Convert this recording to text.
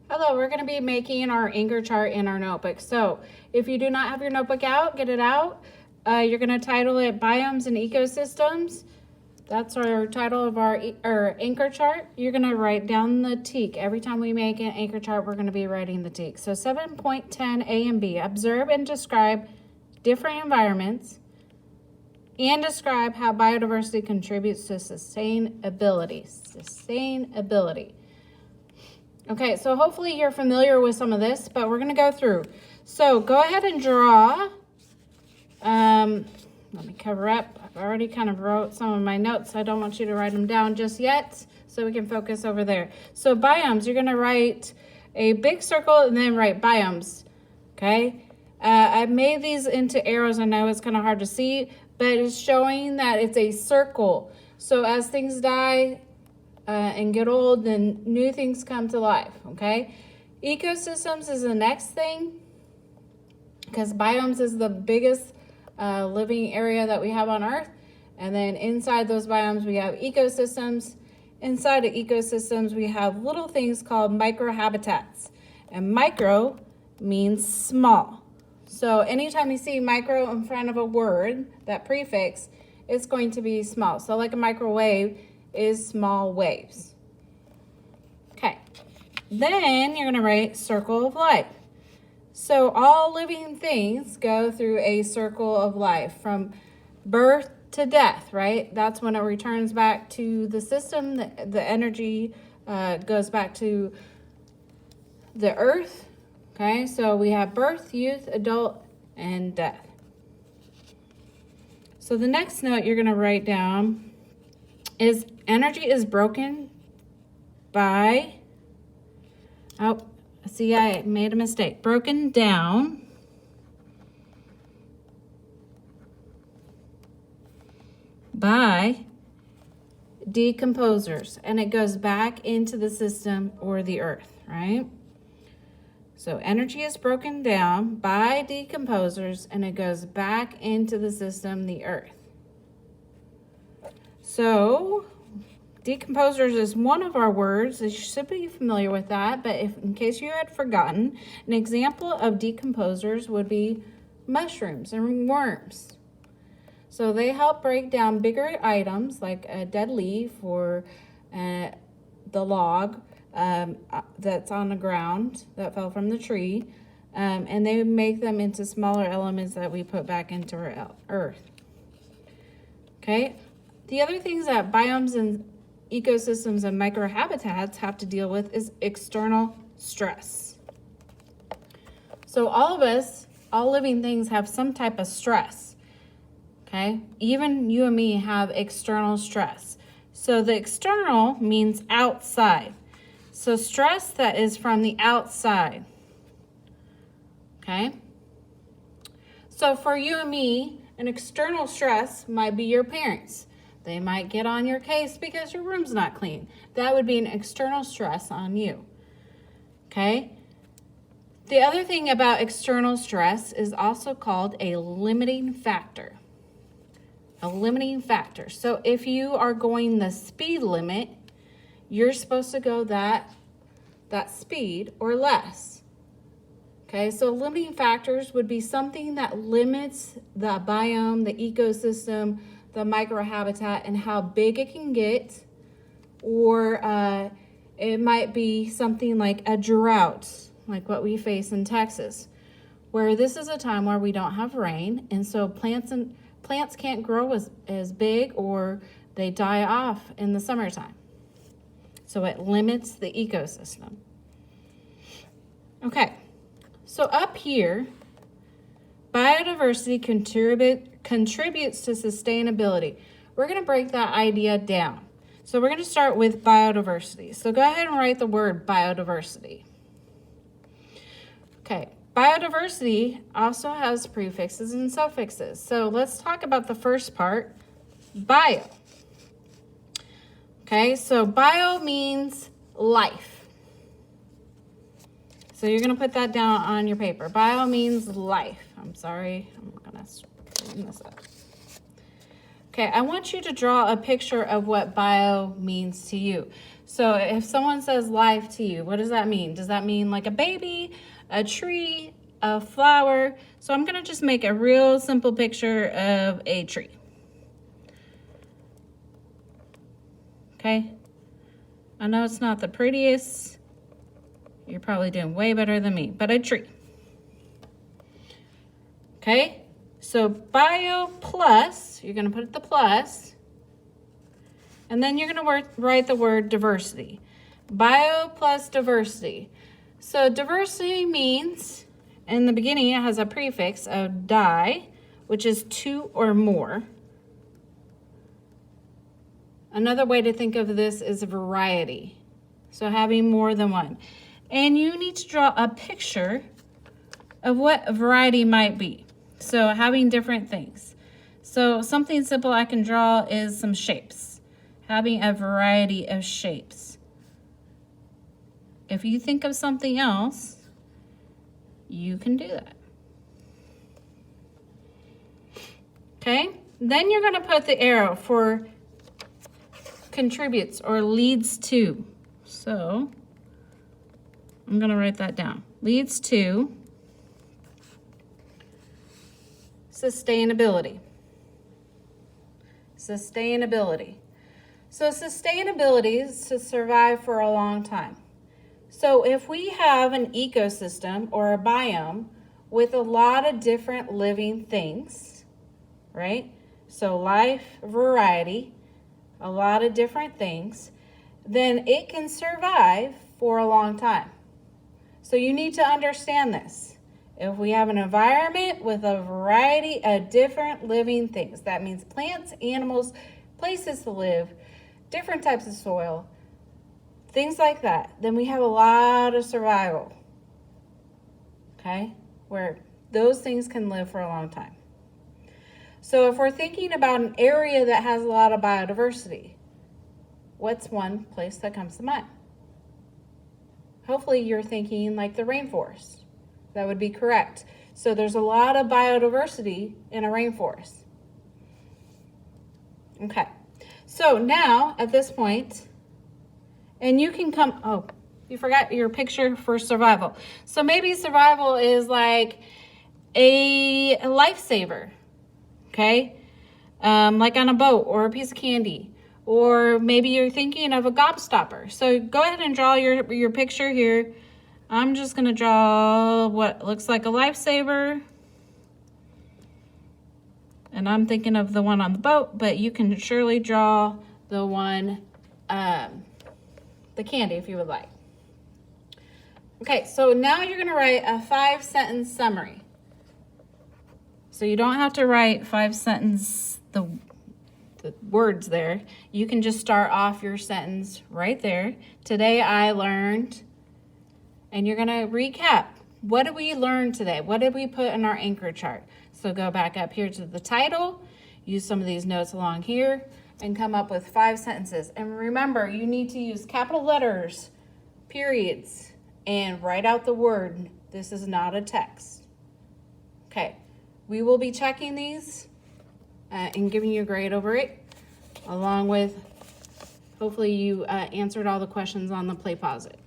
Hello, we're going to be making our anchor chart in our notebook. So if you do not have your notebook out, get it out. You're going to title it Biomes and Ecosystems. That's our title of our anchor chart. You're going to write down the teak. Every time we make an anchor chart, we're going to be writing the teak. So 7.10A and B, observe and describe different environments and describe how biodiversity contributes to sustainability. Sustainability. Okay, so hopefully you're familiar with some of this, but we're going to go through. So go ahead and draw. Let me cover up. I've already kind of wrote some of my notes. I don't want you to write them down just yet, so we can focus over there. So biomes, you're going to write a big circle and then write biomes, okay? I made these into arrows. I know it's kind of hard to see, but it's showing that it's a circle. So as things die, and get old, then new things come to life, okay? Ecosystems is the next thing, because biomes is the biggest living area that we have on Earth. And then inside those biomes, we have ecosystems. Inside of ecosystems, we have little things called microhabitats. And micro means small. So anytime you see micro in front of a word, that prefix, it's going to be small. So like a microwave is small waves. Okay, then you're going to write circle of life. So all living things go through a circle of life from birth to death, right? That's when it returns back to the system. The energy goes back to the earth. Okay, so we have birth, youth, adult, and death. So the next note you're going to write down is energy is broken by, see, I made a mistake. Broken down by decomposers, and it goes back into the system or the earth, right? So energy is broken down by decomposers, and it goes back into the system, the earth. So decomposers is one of our words. You should be familiar with that, but in case you had forgotten, an example of decomposers would be mushrooms and worms. So they help break down bigger items like a dead leaf or the log that's on the ground that fell from the tree, and they make them into smaller elements that we put back into our earth. Okay. The other things that biomes and ecosystems and microhabitats have to deal with is external stress. So all of us, all living things have some type of stress, okay? Even you and me have external stress. So the external means outside. So stress that is from the outside, okay? So for you and me, an external stress might be your parents. They might get on your case because your room's not clean. That would be an external stress on you, okay? The other thing about external stress is also called a limiting factor. A limiting factor. So if you are going the speed limit, you're supposed to go that speed or less. Okay, so limiting factors would be something that limits the biome, the ecosystem, the microhabitat, and how big it can get, or it might be something like a drought, like what we face in Texas, where this is a time where we don't have rain, and so plants can't grow as big, or they die off in the summertime. So it limits the ecosystem. Okay, so up here, biodiversity contributes to sustainability. We're going to break that idea down. So we're going to start with biodiversity. So go ahead and write the word biodiversity. Okay, biodiversity also has prefixes and suffixes. So let's talk about the first part, bio. Okay, so bio means life. So you're going to put that down on your paper. Bio means life. I'm sorry, I'm going to straighten this up. Okay, I want you to draw a picture of what bio means to you. So if someone says life to you, what does that mean? Does that mean like a baby, a tree, a flower? So I'm going to just make a real simple picture of a tree. Okay? I know it's not the prettiest. You're probably doing way better than me, but a tree. Okay? So bio plus, you're going to put the plus. And then you're going to write the word diversity. Bio plus diversity. So diversity means, in the beginning, it has a prefix of di, which is two or more. Another way to think of this is variety. So having more than one. And you need to draw a picture of what a variety might be. So having different things. So something simple I can draw is some shapes. Having a variety of shapes. If you think of something else, you can do that. Okay? Then you're going to put the arrow for contributes or leads to. So I'm going to write that down. Leads to sustainability. Sustainability. So sustainability is to survive for a long time. So if we have an ecosystem or a biome with a lot of different living things, right? So life, variety, a lot of different things, then it can survive for a long time. So you need to understand this. If we have an environment with a variety of different living things, that means plants, animals, places to live, different types of soil, things like that, then we have a lot of survival, okay, where those things can live for a long time. So if we're thinking about an area that has a lot of biodiversity, what's one place that comes to mind? Hopefully you're thinking like the rainforest. That would be correct. So there's a lot of biodiversity in a rainforest. Okay. So now, at this point, and you can come, oh, you forgot your picture for survival. So maybe survival is like a lifesaver, okay? Like on a boat or a piece of candy. Or maybe you're thinking of a gobstopper. So go ahead and draw your picture here. I'm just going to draw what looks like a lifesaver. And I'm thinking of the one on the boat, but you can surely draw the one, the candy if you would like. Okay, so now you're going to write a 5-sentence summary. So you don't have to write 5-sentence, the words there. You can just start off your sentence right there. Today I learned, and you're going to recap. What did we learn today? What did we put in our anchor chart? So go back up here to the title, use some of these notes along here, and come up with 5 sentences. And remember, you need to use capital letters, periods, and write out the word. This is not a text. Okay, we will be checking these and giving you a grade over it, along with hopefully you answered all the questions on the play pause it.